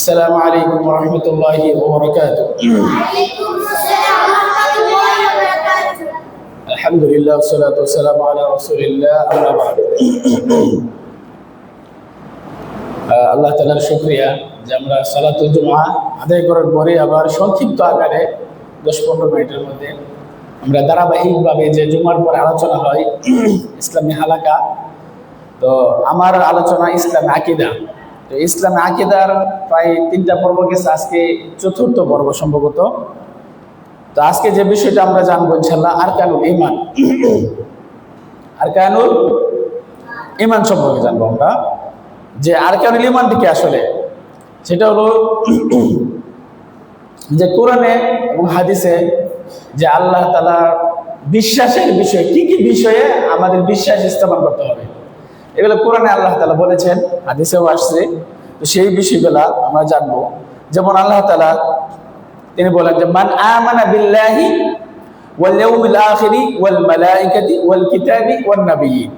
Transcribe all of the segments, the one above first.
السلام عليكم ورحمة الله وبركاته. الحمد لله والصلاة والسلام على رسول الله أما بعد. আল্লাহ তাআলার শুকরিয়া যে আমরা সালাতুল জুমআ আদায় করার পরে আবার সংক্ষিপ্ত আকারে 10-15 মিনিটের মধ্যে আমরা ধারাবাহিকভাবে যে জুমার পর আলোচনা হয় ইসলামী হালাকা, তো আমার আলোচনা ইসলামী আকীদা। তো ইসলামী আকীদার প্রায় 3টা পর্ব গেছে, আজকে 4র্থ পর্ব সম্ভবত। তো আজকে যে বিষয়টা আমরা জানবো ইনশাআল্লাহ আরকানুল ঈমান। আরকানুল ঈমান সম্পর্কে জানবো আমরা, যে আরকানুল ঈমান কি আসলে, সেটা হলো যে কোরআনে এবং হাদিসে যে আল্লাহ তাআলার বিশ্বাসের বিষয় কি কি বিষয়ে আমাদের বিশ্বাস স্থাপন করতে হবে, এগুলো কোরআনে আল্লাহ তাআলা বলেছেন, হাদিসেও আসছে। তো সেই বিষয়গুলো আমরা জানবো। যেমন আল্লাহ তাআলা তিনি বলেন যে মান আমানা বিল্লাহি ওয়াল ইয়াউমিল আখিরি ওয়াল মালাইকাতি ওয়াল কিতাবি ওয়ান নাবিয়্যিন,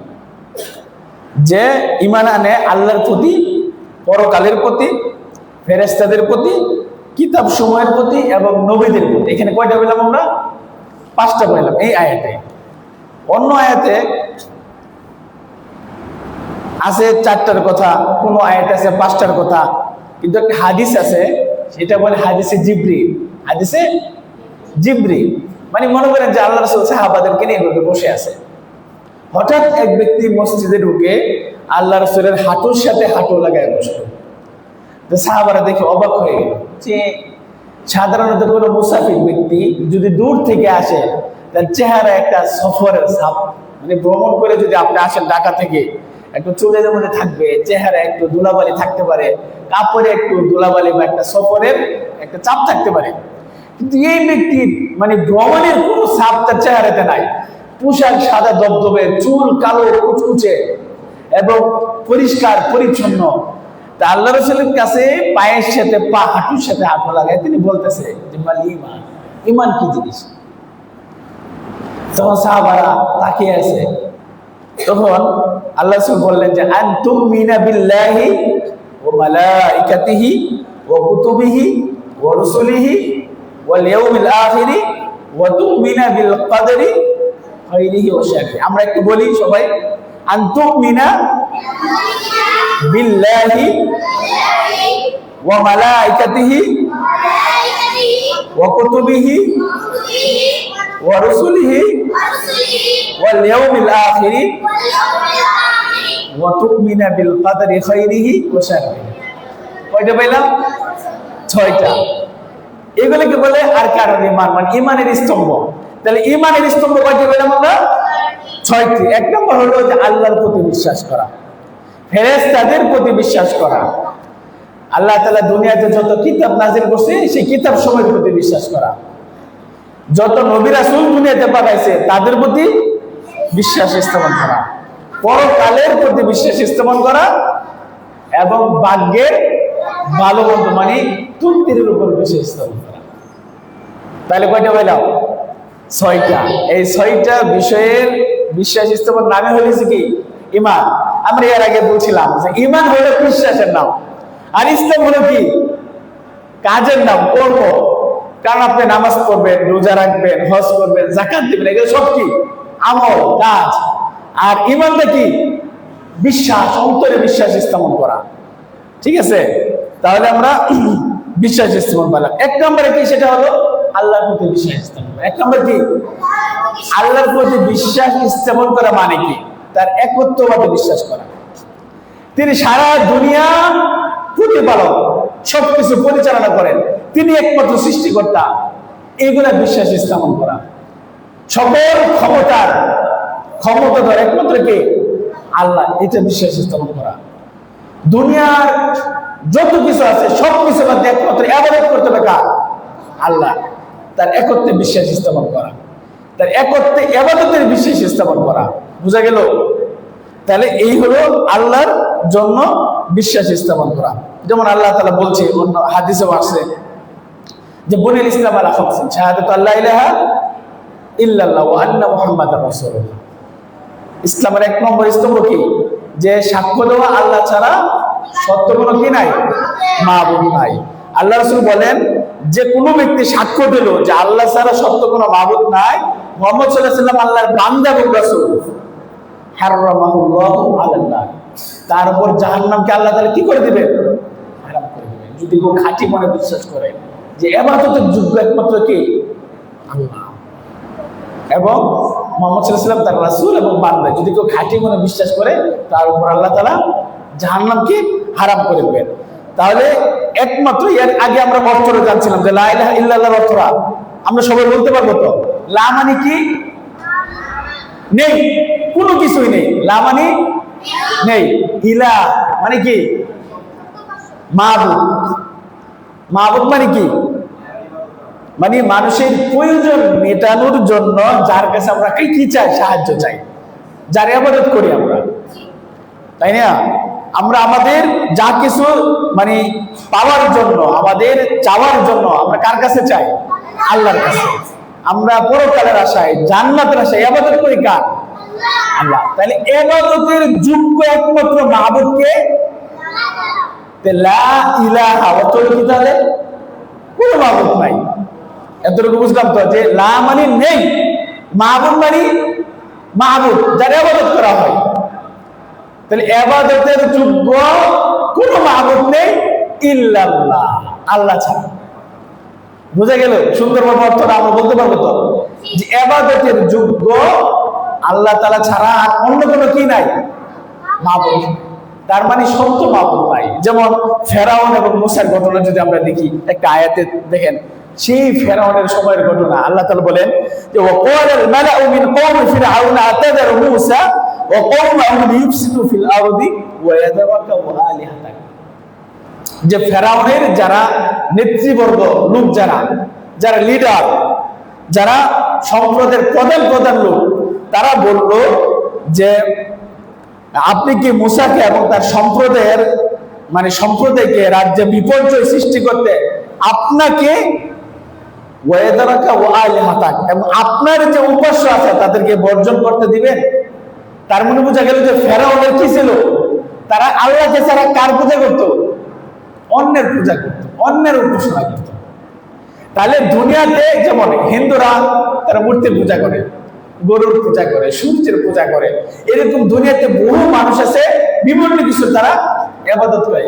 যে ঈমান আনে আল্লাহর প্রতি, পরকালের প্রতি, ফেরেশতাদের প্রতি, কিতাব সমূহের প্রতি এবং নবীদের প্রতি। এখানে কয়টা বললাম আমরা? 5টা বললাম এই আয়াতে। অন্য আয়াতে আছে 4টার কথা, কোন আয়াতে আছে 5টার কথা, কিন্তু একটা হাদিস আছে, সেটা বলে হাদিসে জিবরিল। হাদিসে জিবরিল মানে মনে করেন যে আল্লাহ রাসূল সাহাবাদেরকে নিয়ে এভাবে বসে আছে, হঠাৎ এক ব্যক্তি মসজিদে ঢুকে আল্লাহ রাসূলের হাঁটুর সাথে হাঁটু লাগায় বসলো। তো সাহাবারা দেখে অবাক হয়ে গেল যে সাধারণত কোনো মুসাফির ব্যক্তি যদি দূর থেকে আসে, তার চেহারা একটা সফরের ছাপ, মানে ভ্রমণ করে যদি আপনি আসেন ঢাকা থেকে, একটু চুলের মধ্যে থাকবে, চেহারা একটু ধুলাবালি থাকতে পারে, কাপড়ে একটু ধুলাবালি বা একটা সফরের একটা চাপ থাকতে পারে। কিন্তু এই ব্যক্তির মানে ভ্রমণের কোনো ছাপ তার চেহারাতে নাই। পোশাক সাদা দবদবে, চুল কালো কুচকুচে এবং পরিষ্কার পরিচ্ছন্ন। তা আল্লাহ রাসূলের কাছে পায়ের সাথে পা, হাঁটুর সাথে হাঁটু লাগায় তিনি বলতেছে যে মাল ঈমান, ঈমান কি জিনিস? তখন সাহাবারা তাকিয়ে আছে। তখন আল্লাহ রাসূল বললেন যে আনতুম মিনা বিল্লাহি ওয়া মালাইকাতিহি ওয়া কুতুবিহি ওয়া রুসুলিহি ওয়াল ইয়াউমিল আখিরি ওয়া তুমিনা বিল কদরি খাইরিহি ওয়া শাররিহি। আমরা একটু বলি সবাই, আনতুম মিনা বিল্লাহি ওয়া মালাইকাতিহি ওয়া কুতুবিহি ওয়া রুসুলিহি ওয়াল ইয়াউমিল আখিরি ওয়া তুমিনা বিল কদরি খাইরিহি ওয়া শাররিহি। কয়টা পাইলাম? 6টা। এগুলোকে বলে আরকানুল ঈমান, মানে ঈমানের স্তম্ভ। তাহলে ঈমানের স্তম্ভ কয়টা পেলাম আমরা? 6টি। 1 নম্বর হলো যে আল্লাহর প্রতি বিশ্বাস করা, ফেরেশতাদের প্রতি বিশ্বাস করা, আল্লাহ তাআলা দুনিয়াতে যত কিতাব নাযিল করছে সেই কিতাব সমূহের প্রতি বিশ্বাস করা, যত নবী রাসূল দুনিয়াতে পাঠাইছে তাদের প্রতি বিশ্বাস স্থাপন করা, পরকালের প্রতি বিশ্বাস স্থাপন করা এবং ভাগ্যের ভালো মন্দ মানে তকদীরের উপর বিশ্বাস স্থাপন করা। তাহলে কয়টা বললাম? 6টা। এই 6টা বিষয়ের বিশ্বাস স্থাপন নামে হয়েছে কি? ঈমান। আমরা এর আগে বলছিলাম যে ঈমান হলো বিশ্বাসের নাম, আর ইসলাম হলো কি? কাজের নাম, কর্ম। কারণ আপনি নামাজ পড়বেন, রোজা রাখবেন, হজ করবেন, যাকাত দিবেন, এগুলো সব কি? আমল, কাজ। আর ঈমানটা কি? বিশ্বাস, অন্তরে বিশ্বাস স্থাপন করা। ঠিক আছে? তাহলে আমরা বিশ্বাস স্থাপন পেলাম। 1 নম্বরে কি? সেটা হলো আল্লাহর প্রতি বিশ্বাস স্থাপন করা। 1 নম্বর কি? আল্লাহর প্রতি বিশ্বাস স্থাপন করা মানে কি? তার একত্ববাদে বিশ্বাস করা। তিনি সারা দুনিয়া প্রতিপালক, সবকিছু পরিচালনা করেন, তিনি একমাত্র সৃষ্টিকর্তা, এগুলা বিশ্বাস স্থাপন করা। সকল ক্ষমতাধর একমাত্র কে? আল্লাহ, এটা বিশ্বাস স্থাপন করা। দুনিয়ার যত কিছু আছে সবকিছু মধ্যে একমাত্র ইবাদত করতে হবে কার? আল্লাহ। তার একত্বে বিশ্বাস স্থাপন করা, তার একত্বে ইবাদতের বিশ্বাস স্থাপন করা। বুঝা গেল? তাহলে এই হলো আল্লাহর জন্য বিশ্বাস স্থাপন করা। যেমন আল্লাহ তাআলা বলছে, অন্য হাদিসেও আছে যে বুনিল ইসলাম আলা খামসিন, শাহাদাতু আল্লা ইলাহা ইল্লাল্লাহ ওয়া আন্না মুহাম্মাদার রাসূলুল্লাহ। ইসলামের 1 নম্বর স্তম্ভ কি? যে সাক্ষ্য দেওয়া আল্লাহ ছাড়া সত্য কোনো কি নাই, মাবুদ নাই। আল্লাহ রাসূল বলেন যে কোনো ব্যক্তি সাক্ষ্য দিল যে আল্লাহ ছাড়া সত্য কোনো মাবুদ নাই, মুহাম্মদ সাল্লাল্লাহু আলাইহি ওয়াসাল্লাম আল্লাহর বান্দা এবং রাসূল, হারামাহুল্লাহু আলান নার, তার উপর জাহান্নামকে আল্লাহ তাআলা কি করে দিবেন, হারাম করে দিবেন। যদি কেউ খাঁটি মনে বিশ্বাস করে যে ইবাদতের যোগ্য একমাত্র কে, আল্লাহ এবং মুহাম্মদ সাল্লাল্লাহু আলাইহি ওয়াসাল্লাম তার রাসূল এবং বান্দা, যদি কেউ খাঁটি মনে বিশ্বাস করে তার উপর আল্লাহ তাআলা জাহান্নামকে হারাম করে দিবেন। তাহলে একমাত্র এর আগে আমরা অর্থটা জানছিলাম যে লা ইলাহা ইল্লাল্লাহর অর্থটা আমরা সবাই বলতে পারবো তো? লা মানে কি, নেই, কোনো কিছুই নেই। লা মানে নেই, ইলা মানে কি, মাবুদ। মাবুদ মানে কি, মানে মানুষের প্রয়োজন মেটানোর জন্য যার কাছে আমরা কি চাই, সাহায্য চাই, যার ইবাদত করি আমরা, তাই না? আমরা আমাদের যা কিছু মানে পাওয়ার জন্য, আমাদের চাওয়ার জন্য আমরা কার কাছে চাই, আল্লাহর কাছে। আমরা পরকালের আশায়, জান্নাতের আশায় ইবাদত করি কার, আল্লাহ। তাহলে ইবাদতের যোগ্য একমাত্র মাবুদকে, লা ইলাহা অর্থ কি তাহলে, কোনো মাবুদ নাই। এতটুকু বুঝলাম তো যে লা মানে নেই, মাবুদ মানে মাবুদ, যার ইবাদত করা হয়। তাহলে ইবাদতের যোগ্য কোনো মাবুদ নেই ইল্লাল্লাহ, আল্লাহ ছাড়া। বুঝা গেল? সুন্দরভাবে অর্থটা আমরা বলতে পারবো তো যে ইবাদতের যোগ্য আল্লাহ তাআলা ছাড়া আর অন্য কোনো কি নাই, মাবুদ। তার মানে সত্য মাবুদ নাই। যেমন ফেরাউন এবং মূসার ঘটনা যদি আমরা দেখি, একটা আয়াতে দেখেন, সেই ফেরাউনের সময়ের ঘটনা। আল্লাহ তাআলা বলেন যে ওয়াকালাল মালাউ মিন কওমি ফিরআউন আতাযারু মূসা ওয়া কওমাহু লিইফসিদু ফিল আরদি ওয়া ইয়াযরাকা ওয়া আলিহাতাক। যে ফেরাউনের যারা নেতৃবর্গ লোক, যারা লিডার, যারা সম্প্রদায়ের প্রধান লোক, তারা বলল যে আপনি কি মূসাকে এবং তার সম্প্রদায়কে রাজ্যে বিপর্যয় সৃষ্টি করতে আপনাকে এবং আপনার যে উপাস্য আছে তাদেরকে বর্জন করতে দিবেন? তার মনে বোঝা গেল যে ফেরাউনের কি ছিল, তারা আল্লাহকে ছাড়া কার পূজা করত, অন্যের পূজা করত, অন্যের উপাসনা করত। তাহলে দুনিয়াতে যেমন হিন্দুরা তারা মূর্তি পূজা করে, গরুর পূজা করে, সূর্যের পূজা করে, এরকম দুনিয়াতে বহু মানুষ আছে বিভিন্ন কিছু তারা ইবাদত করে,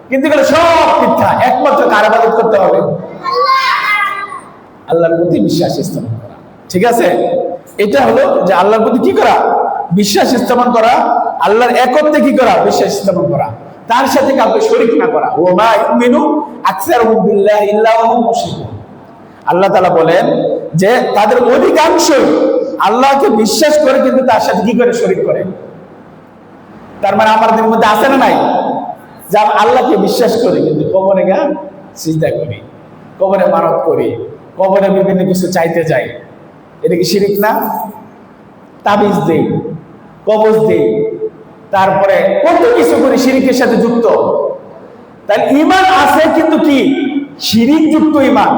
কিন্তু এগুলো সব মিথ্যা। একমাত্র কার ইবাদত করতে হবে, আল্লাহর প্রতি বিশ্বাস স্থাপন করা। ঠিক আছে? এটা হলো যে আল্লাহর প্রতি কি করা, বিশ্বাস স্থাপন করা, আল্লাহর একত্বে কি করা, বিশ্বাস স্থাপন করা, তার সাথে কাউকে শরীক না করা। ওয়া মা ইউমিনু আকসারুহুম বিল্লাহি ইল্লা ওয়া হুম মুশরিকুন। আল্লাহ তাআলা বলেন যে তাদের অধিকাংশই আল্লাহকে বিশ্বাস করে কিন্তু তার সাথে কি করে, শরীক করে। তার মানে আমাদের মধ্যে আছে না নাই যে আমরা আল্লাহকে বিশ্বাস করি কিন্তু কবরে গা সিজদা করি, কবরে মানত করি, কবরে বিভিন্ন কিছু চাইতে যাই, এটা কি শিরিক না? তাবিজ দেই, কবজ দেই, তারপরে কত কিছু করি শিরিকের সাথে যুক্ত। তাহলে ঈমান আছে কিন্তু কি, শিরিক যুক্ত ঈমান।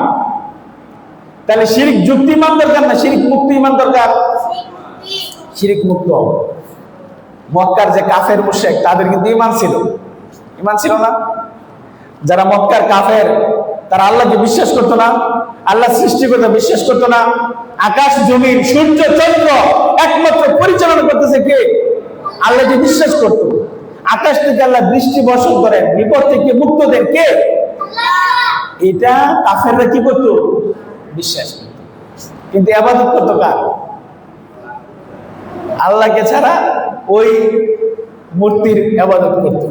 তাহলে শিরিক যুক্ত ঈমান দরকার না শিরিক মুক্ত ঈমান দরকার? শিরিক মুক্ত। মক্কার যে কাফের মুশরিক তাদের কিন্তু ঈমান ছিল না? যারা মক্কার কাফের তারা আল্লাহকে বিশ্বাস করতো না, আল্লাহ সৃষ্টিকর্তা বিশ্বাস করতো না। আকাশ জমিন সূর্য চন্দ্র একমাত্র পরিচালনা করতেছে কে? আল্লাহকে বিশ্বাস করতো। আকাশ থেকে আল্লাহ বৃষ্টি বর্ষণ করেন, বিপদ থেকে মুক্ত দেন কে? এটা কাফেররা কি করতো? বিশ্বাস করতো। কিন্তু ইবাদত করতো কার? আল্লাহকে ছাড়া ওই মূর্তির ইবাদত করতো।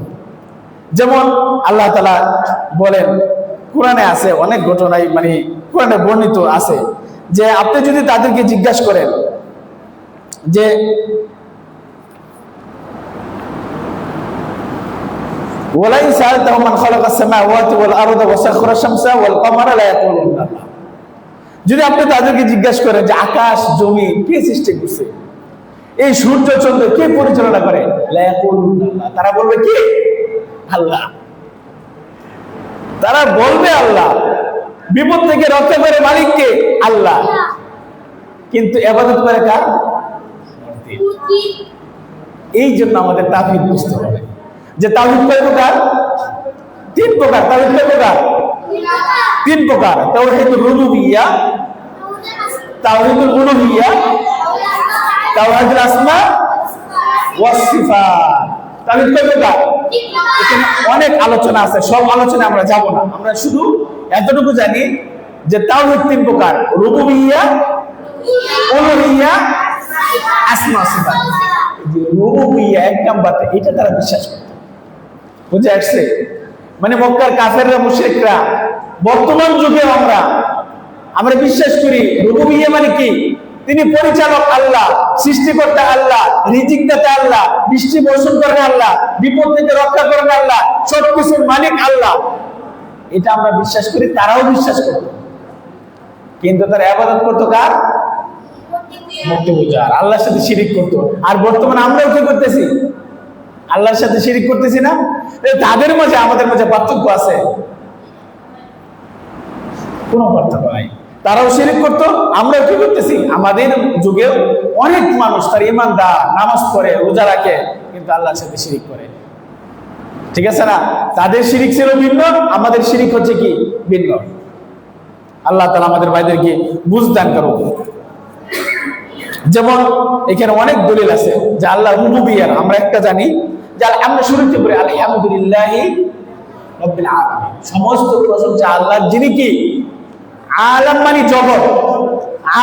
যেমন আল্লাহ তাআলা বলেন, কোরআনে আছে অনেক ঘটনাই, মানে কোরআনে বর্ণিত আছে যে আপনি যদি তাদেরকে জিজ্ঞাসা করেন যে ওয়ালাইন সাআলতাহুম মান খালাকাস সামাওয়াতি ওয়াল আরদা ওয়া সাখারাশ শামসা ওয়াল কমারা লা ইয়াকুলুনা আল্লাহ। যদি আপনি তাদেরকে জিজ্ঞাসা করেন যে আকাশ জমি কে সৃষ্টি করছে, এই সূর্য চন্দ্র কে পরিচালনা করে, লা ইয়াকুলুনা আল্লাহ, তারা বলবে কি? আল্লাহ। তারা বলবে আল্লাহ। বিপদ থেকে রক্ষা করে মালিক কে? আল্লাহ। কিন্তু ইবাদত করে কার? এই জন্য আমাদের তাওহীদ বুঝতে হবে। যে তাওহীদ কয় প্রকার? তিন প্রকার। তাওহীদ কয় প্রকার? তিন প্রকার। তাওহীদুর রুবুবিয়্যা, তাওহীদুল উলুহিয়্যা, তাওহীদুল আসমা ওয়াস সিফাত। তাওহীদ কয় প্রকার? এখানে অনেক আলোচনা আছে, সব আলোচনা আমরা যাব না। আমরা শুধু এতটুকু জানি যে তাওহীদ তিন প্রকার: রুবুবিয়্যা, উলুহিয়্যা, আসমা সিফাত। রুবুবিয়্যা এক নাম্বারটা, এটা তারা বিশ্বাস করে। বুঝে আসছে? মানে মক্কার কাফেররা, মুশরিকরা, বর্তমান যুগে আমরা বিশ্বাস করি রুবুবিয়্যা মানে কি? তিনি পরিচালক আল্লাহ, সৃষ্টিকর্তা আল্লাহ, রিজিক দাতা আল্লাহ, বৃষ্টি বর্ষণ করেন আল্লাহ, বিপদ থেকে রক্ষা করেন আল্লাহ, সবকিছুর মালিক আল্লাহ। এটা আমরা বিশ্বাস করি, তারাও বিশ্বাস করত। কিন্তু তারা ইবাদত করতো কার? মূর্তি পূজার, আল্লাহর সাথে শিরিক করতো। আর বর্তমানে আমরাও কি করতেছি? আল্লাহর সাথে শিরিক করতেছি না? তাদের মাঝে আমাদের মাঝে পার্থক্য আছে? কোনো পার্থক্য নাই। তারাও শিরিক করতো, আমরাও কি করতেছি? আমাদের যুগেও অনেক মানুষ তার ইমানদার, নামাজ পড়ে, রোজা রাখে, কিন্তু আল্লাহর সাথে শিরিক করে। ঠিক আছে না? তাদের শিরিক ছিল ভিন্ন, আমাদের শিরিক হচ্ছে কি? ভিন্ন। আল্লাহ তাআলা আমাদের ভাইদেরকে বুঝ দান করুন। যেমন এখানে অনেক দলিল আছে যে আল্লাহ রুবুবিয়্যার। আমরা একটা জানি যে আমরা শুরুতে বলি আলহামদুলিল্লাহি রাব্বিল আলামিন, সমস্ত প্রশংসা আল্লাহর, যিনি কি? আলাম মানে জগৎ,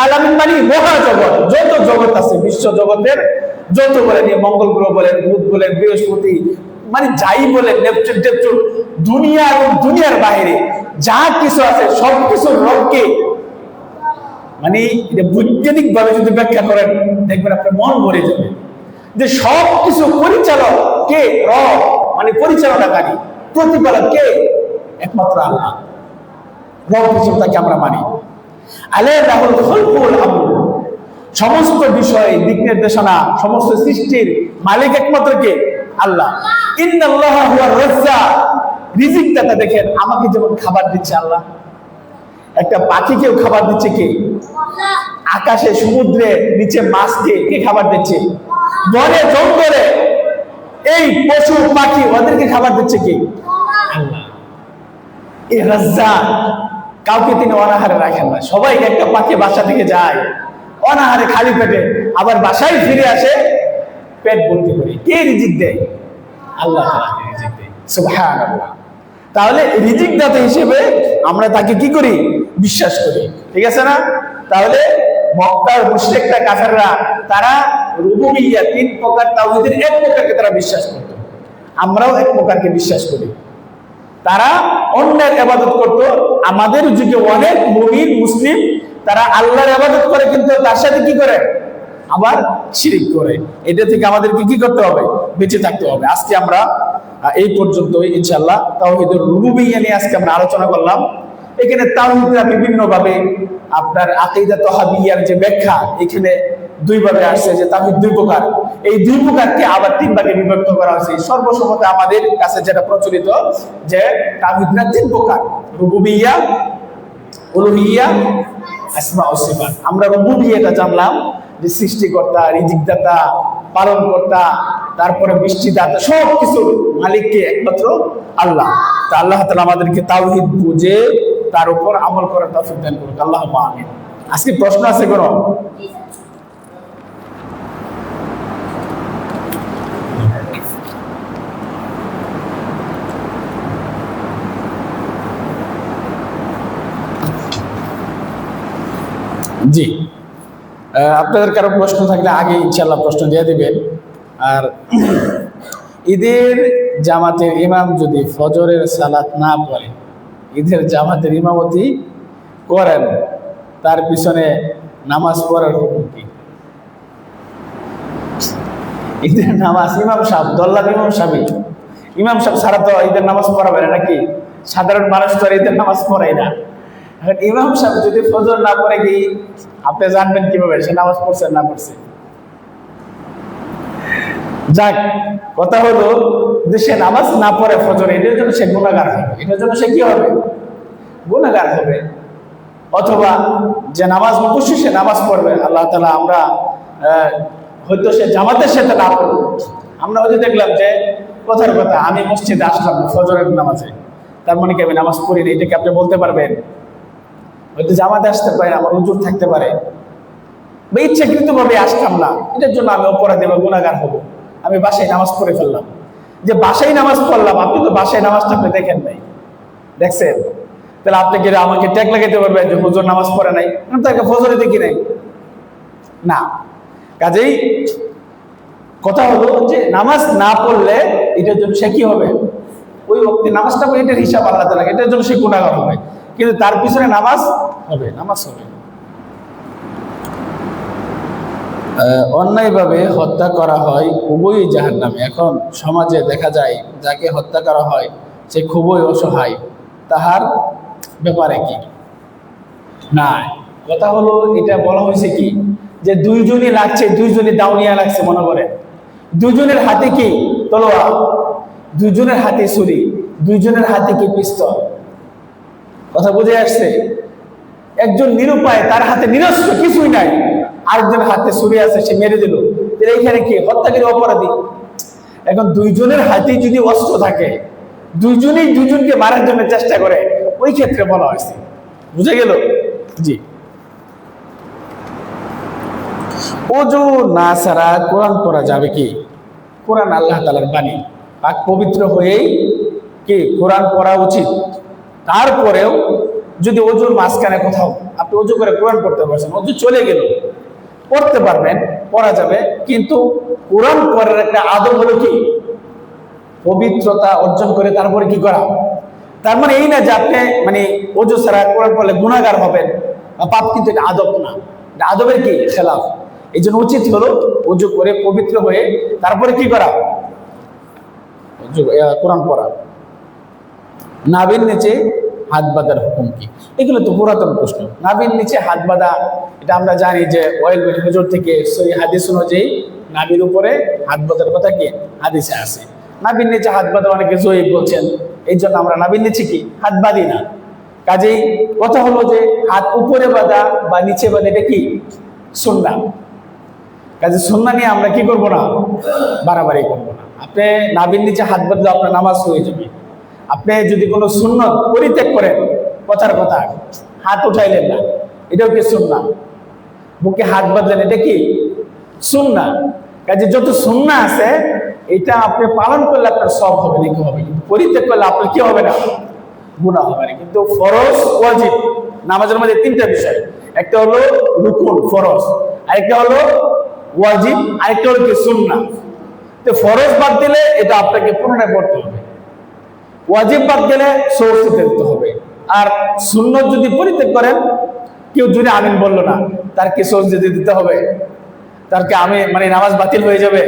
আলামিন মানে মহাজগৎ। যত জগৎ আছে, বিশ্ব জগতের যত বলেন, মঙ্গল গ্রহ বলেন, বুধ বলেন, বৃহস্পতি, মানে যাই বলেন, নেপচুন টেপচুন, দুনিয়া এবং দুনিয়ার বাইরে যা কিছু আছে সবকিছুর রবকে, মানে বৈজ্ঞানিক ভাবে যদি ব্যাখ্যা করেন দেখবেন আপনার মন ভরে যাবে যে সবকিছু পরিচালক কে? রব মানে পরিচালনাকারী, প্রতিপালক কে? একমাত্র আল্লাহ। রব হিসেবে তাকে আমরা মানি। আলাইহিল খালকুল আমর, সমস্ত বিষয়, দিক নির্দেশনা, সমস্ত সৃষ্টির মালিক একমাত্র কে? আল্লাহ। ইন্নাল্লাহা হুয়ার রাজ্জাক, রিজিক দাতা। দেখেন আমাকে যেমন খাবার দিচ্ছে আল্লাহ, একটা পাখিকেও খাবার দিচ্ছে কে? আকাশে, সমুদ্রে, নিচে মাছকে কে খাবার দিচ্ছে? বনে জঙ্গলে এই পশু পাখি, ওদেরকে খাবার দিচ্ছে কে? আল্লাহ। এই রাজ্জাক, কাউকে তিনি অনাহারে রাখেন না। সবাইকে, একটা পাখি বাসা থেকে যায় অনাহারে, খালি পেটে, আবার বাসায় ফিরে আসে পেট ভর্তি করে। কে রিজিক দেয়? আল্লাহ তাআলা রিজিক দেয়। সুবহানাল্লাহ। তাহলে রিজিক দাতা হিসেবে আমরা তাকে কি করি? বিশ্বাস করি। ঠিক আছে না? তাহলে মক্কার মুশরিকরা, কাফেররা, তারা রুবুবিয়্যা, তিন প্রকার তাওহীদের এক প্রকারকে তারা বিশ্বাস করত। আমরাও এক প্রকারকে বিশ্বাস করি। তারা অন্যের ইবাদত করত। আমাদের যুগে অনেক মুমিন মুসলিম তারা আল্লাহর ইবাদত করে, কিন্তু তার সাথে কি করে? আবার শিরিক করে। এটা থেকে আমাদেরকে কি করতে হবে? বেঁচে থাকতে হবে। আজকে আমরা এই পর্যন্তই ইনশাআল্লাহ তাওহীদুর রুবুবিয়্যা নিয়ে আজকে আমরা আলোচনা করলাম। এখানে তাওহীদরা বিভিন্ন ভাবে, আপনার আকীদা তাহাবিয়ার যে ব্যাখ্যা, এখানে দুই ভাবে আসছে যে তাওহীদ দুই প্রকার। এই দুই প্রকারকে আবার তিন ভাগে বিভক্ত করা হয়েছে। সর্বসম্মত আমাদের কাছে যেটা প্রচলিত যে তাওহীদরা তিন প্রকার: রুবুবিয়্যা, উলুহিয়্যা, আসমা ও সিফাত। আমরা রুবুবিয়্যাটা জানলাম যে সৃষ্টিকর্তা, রিজিকদাতা, পালনকর্তা, তারপরে বৃষ্টিদাতা, সবকিছু মালিককে একমাত্র আল্লাহ। তা আল্লাহ তাআলা আমাদেরকে তাওহীদ বুঝে তার উপর আমল করার তৌফিক দান করুন। আল্লাহুম্মা আমিন। আজকে প্রশ্ন আছে কোন? জি, আপনাদের কারো প্রশ্ন থাকলে আগে ইনশাআল্লাহ প্রশ্ন দিয়ে দিবেন। আর ঈদের জামাতের ইমাম যদি ফজরের সালাত না পড়ে, ঈদের জামাতের ইমামতি করেন, তার পিছনে নামাজ পড়ার হুকুম কি? ঈদের নামাজ ইমাম সাহেব, দল্লার ইমাম সাহেব ছাড়া তো ঈদের নামাজ পড়াবে না নাকি? সাধারণ মানুষ তো ঈদের নামাজ পড়ায় না। এখন ইমাম সাহেব যদি ফজর না পড়ে, কি আপনি জানবেন কিভাবে সে নামাজ পড়ছে না পড়ছে? যাক, কথা হলো যে সে নামাজ না পড়ে ফজর, এটার জন্য সে গুনাহগার হবে। এটার জন্য সে কি হবে? গুনাহগার হবে। অথবা যে নামাজ অবশ্যই সে নামাজ পড়বে, আল্লাহ তাআলা, আমরা হয়তো সে জামাতের সাথে না পড়ব। আমরা হয়তো দেখলাম যে কথার কথা আমি মসজিদে আসলাম ফজরের নামাজে, তার মানে কি আমি নামাজ পড়ি না, এটা কি আপনি বলতে পারবেন? হয়তো জামাতে আসতে পারে, আমার উজুর থাকতে পারে, বা ইচ্ছাকৃত ভাবে আসলাম না, এটার জন্য আমি অপরাধী বা গুনাহগার হবো। আমি বাসায় নামাজ পড়ে ফেললাম, যে বাসায় নামাজ পড়লাম, আপনি তো বাসায় নামাজটা আপনি দেখেন নাই, দেখছেন? তাহলে আপনি কি আমাকে ট্যাগ লাগাইতে পারবেন যে হুজুর নামাজ পড়ে নাই? আমি তাকে ফজরে দেখি নাই না। কাজেই কথা হলো যে নামাজ না পড়লে এটার জন্য সে কি হবে? ওই ব্যক্তি নামাজটা পড়ে এটার হিসাব আল্লাহ তাআলা, এটার জন্য সে গুনাহগার হবে, কিন্তু তার পিছনে নামাজ হবে, নামাজ হবে। অন্যায়ভাবে হত্যা করা হয়, খুবই জাহান্নামী। এখন সমাজে দেখা যায় যাকে হত্যা করা হয় সে খুবই অসহায়, তাহার ব্যাপারে কি না? কথা হলো এটা বলা হয়েছে কি, যে দুইজনই লাগছে, দুইজনই দাউনিয়া লাগছে, মনে করে দুইজনের হাতে কি তলোয়ার, দুইজনের হাতে ছুরি, দুইজনের হাতে কি পিস্তল। কথা বুঝে আসছে? একজন নিরুপায়, তার হাতে নিরস্ত্র, কিছুই নাই, আরেকজনের হাতে ছুরি আছে, সে মেরে দিল, এইখানে কি হত্যাকারী অপরাধী? এখন দুইজনের হাতে যদি অস্ত্র থাকে, দুইজনেই দুইজনকে মারার জন্য চেষ্টা করে, ওই ক্ষেত্রে বলা হয়েছে। বুঝে গেল? জি। ওযু না ছাড়া কোরআন পড়া যাবে কি? কোরআন আল্লাহ তাআলার বাণী, পাক পবিত্র হয়েই কি কোরআন পড়া উচিত। তারপরেও যদি ওযুর মাঝখানে কোথাও আপনি ওযু করে কোরআন পড়তে পারছেন, ওযু চলে গেল, পড়তে পারবেন, পড়া যাবে, কিন্তু কোরআন পড়ার একটা আদব হলো কি পবিত্রতা অর্জন করে তারপরে কি করা। তার মানে এই না যে আপনি মানে ওযু ছাড়া কোরআন পড়লে গুনাহগার হবেন বা পাপ, কিন্তু এটা আদব না, এটা আদবের কি খেলাফ। এই জন্য উচিত হলো ওযু করে পবিত্র হয়ে তারপরে কি করা, কোরআন পড়া। নাভির নিচে হাত বাঁধার হুকুম কি? এগুলো তো পুরাতন প্রশ্ন। নাভির নিচে হাত বাঁধা, এটা আমরা জানি যে ওয়াইল বিন হুজুর থেকে সহি হাদিস অনুযায়ী নাভির উপরে হাত বাঁধার কথা কি হাদিসে আছে। নাভির নিচে হাত বাঁধা অনেকে জয়ীব বলছেন, এই জন্য আমরা নাভির নিচে কি হাত বাঁধি না। কাজেই কথা হলো যে হাত উপরে বাঁধা বা নিচে বাঁধা এটা কি সুন্নাহ। কাজে সুন্নাহ নিয়ে আমরা কি করবো না, বাড়াবাড়ি করবো না। আপনি নাভির নিচে হাত বাঁধলে আপনার নামাজ হয়ে যাবে। আপনি যদি কোনো সুন্নত পরিত্যাগ করেন, কথার কথা হাত উঠাইলেন না, এটাও কি সুন্নাহ। বুকে হাত বাঁধলেন, এটা কি সুন্নাহ। কাজে যত সুন্নাহ আছে এটা আপনি পালন করলে আপনার সব হবে, নাকি হবে, কিন্তু পরিত্যাগ করলে আপনার কি হবে না, গুনাহ হবে না। কিন্তু ফরজ ওয়াজিব নামাজের মধ্যে তিনটা বিষয়, একটা হলো রুকুন ফরজ, আরেকটা হলো ওয়াজিব, আরেকটা হলো কি সুন্নাহ। তো ফরজ বাদ দিলে এটা আপনাকে পুনরায় পড়তে হবে, ওয়াজিব বাদ গেলে সৌরসে দেখতে হবে, আর সুন্নত যদি পরিত্যাগ করেন, কেউ যদি আমিন বললো না, তার কি সৌরসে দিতে হবে? তার কি আমি মানে নামাজ বাতিল হয়ে যাবে?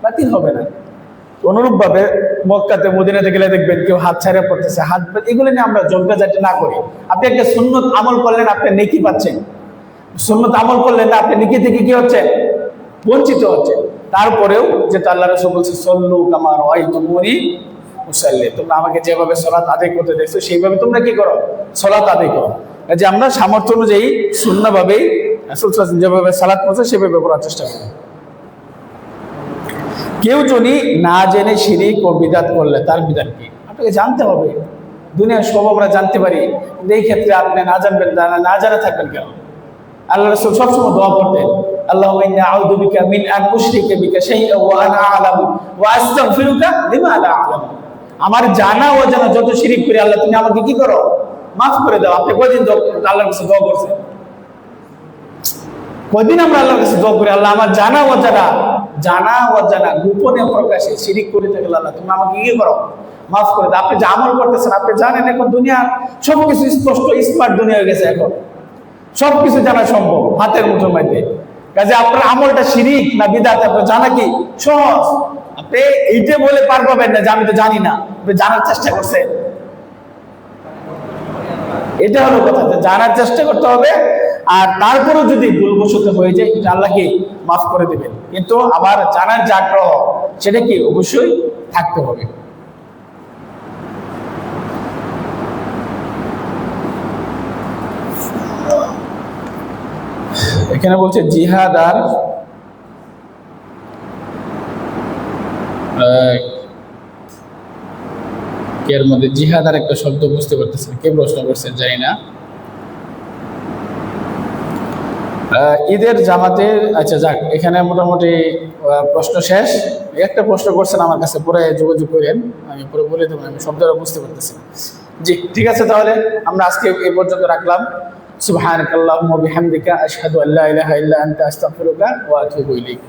বাতিল হবে না। অনুরূপ ভাবে মক্কাতে মদিনাতে গেলে দেখবেন কেউ হাত ছাড়া পড়তেছে, হাত, এগুলো নিয়ে আমরা ঝগড়াঝাটি না করি। আপনি একটা সুন্নত আমল করলেন, আপনি নেকি পাচ্ছেন। সুন্নত আমল করলেন না, আপনি নেকি থেকে কি হচ্ছে, বঞ্চিত হচ্ছে। তারপরেও যেটা আল্লাহ রাসূল বলছে, সল্লু কামা রাআইতুমুনি উসাল্লি, তোমরা আমাকে যেভাবে সালাত আদায় করতে দেখছো সেইভাবে তোমরা কি করো, সালাত আদায় করো। যে আমরা সামর্থ্য অনুযায়ী সুন্নাহভাবেই রাসূল সাল্লাল্লাহু আলাইহি ওয়াসাল্লাম যেভাবে সালাত পড়ছে সেভাবে পড়ার চেষ্টা করো। কেউ যদি না জেনে শিরিক ও বিদআত করলে তার বিধান কি? আপনাকে জানতে হবে। দুনিয়ার সব আমরা জানতে পারি, কিন্তু এই ক্ষেত্রে আপনি না জানবেন, না জানা থাকবেন কেন? আল্লাহ রাসূল সবসময় দোয়া করতেন, আল্লাহুম্মা ইন্নী আউযু বিকা মিন আন উশরিকা বিকা শাইআন ওয়া আনা আ'লামু ওয়া আস্তাগফিরুকা লিমা লা আ'লামু। আমার জানা ও জানা যত শিরিক করি, আল্লাহ তুমি আমাকে কি করো, মাফ করে দাও। আপনি কয়দিন আল্লাহর কাছে দোয়া করছেন? কয়দিন আমরা আল্লাহর কাছে দোয়া করি, আল্লাহ আমার জানা ও জানা গোপনে প্রকাশে শিরিক করে থাকলে আল্লাহ তুমি আমাকে কি করো, মাফ করে দাও। আপনি যে আমল করতেছেন, আপনি জানেন এখন দুনিয়া সবকিছু স্পষ্ট স্মার্ট দুনিয়া হয়ে গেছে, এখন সবকিছু জানা সম্ভব হাতের মুঠোর মধ্যে। কাজে আপনার আমলটা শিরিক না বিদআত আপনার জানা কি সহজ। আপনি এইটা বলে পার পাবেন না যে আমি তো জানি না, আপনি জানার চেষ্টা করছেন। এটা হলো কথা, যে জানার চেষ্টা করতে হবে, আর তারপরেও যদি ভুলবশত হয়ে যায় এটা আল্লাহকে মাফ করে দেবেন। কিন্তু আবার জানার যে আগ্রহ সেটা কি অবশ্যই থাকতে হবে। এখানে বলছে জিহাদ আর এর মধ্যে জিহাদ আর একটা শব্দ বুঝতে পারতেছেন, কে প্রশ্ন করছেন জানি না। ঈদের জামাতের, আচ্ছা যাক, এখানে মোটামুটি প্রশ্ন শেষ। একটা প্রশ্ন করছেন আমার কাছে, পরে যোগাযোগ করেন, আমি পরে বলে দেবো, আমি শব্দটা বুঝতে পারতেছি না। জি ঠিক আছে, তাহলে আমরা আজকে এই পর্যন্ত রাখলাম। সুবহানাকাল্লাহুম্মা ওয়া বিহামদিকা আশহাদু আল্লা ইলাহা ইল্লা আনতা আস্তাগফিরুকা ওয়া আতুবু ইলাইক।